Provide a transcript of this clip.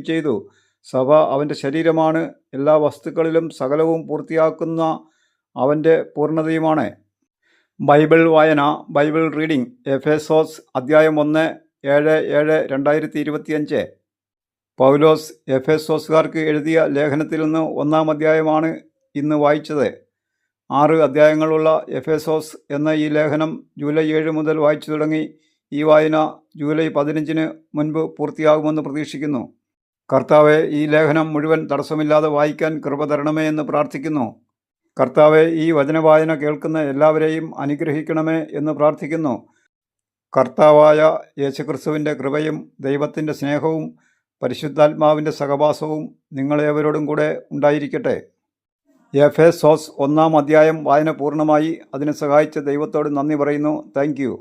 ചെയ്തു. സഭ അവൻ്റെ ശരീരമാണ്. എല്ലാ വസ്തുക്കളിലും സകലവും പൂർത്തിയാക്കുന്ന അവൻ്റെ പൂർണ്ണതയുമാണ്. ബൈബിൾ വായന, ബൈബിൾ റീഡിംഗ്. എഫേസോസ് അധ്യായം 1, 7/7/2025. പൗലോസ് എഫേസോസുകാർക്ക് എഴുതിയ ലേഖനത്തിൽ നിന്ന് 1-ാം അധ്യായമാണ് ഇന്ന് വായിച്ചത്. 6 അധ്യായങ്ങളുള്ള എഫേസോസ് എന്ന ഈ ലേഖനം ജൂലൈ 7 മുതൽ വായിച്ചു തുടങ്ങി. ഈ വായന ജൂലൈ 15 മുൻപ് പൂർത്തിയാകുമെന്ന് പ്രതീക്ഷിക്കുന്നു. കർത്താവെ, ഈ ലേഖനം മുഴുവൻ തടസ്സമില്ലാതെ വായിക്കാൻ കൃപ തരണമേ എന്ന് പ്രാർത്ഥിക്കുന്നു. കർത്താവെ, ഈ വചനവായന കേൾക്കുന്ന എല്ലാവരെയും അനുഗ്രഹിക്കണമേ എന്ന് പ്രാർത്ഥിക്കുന്നു. കർത്താവായ യേശുക്രിസ്തുവിൻ്റെ കൃപയും ദൈവത്തിൻ്റെ സ്നേഹവും പരിശുദ്ധാത്മാവിൻ്റെ സഹവാസവും നിങ്ങളേവരോടും കൂടെ ഉണ്ടായിരിക്കട്ടെ. എഫേസോസ് 1-ാം അധ്യായം വായന പൂർണ്ണമായി. അതിനെ സഹായിച്ച ദൈവത്തോട് നന്ദി പറയുന്നു. Thank you.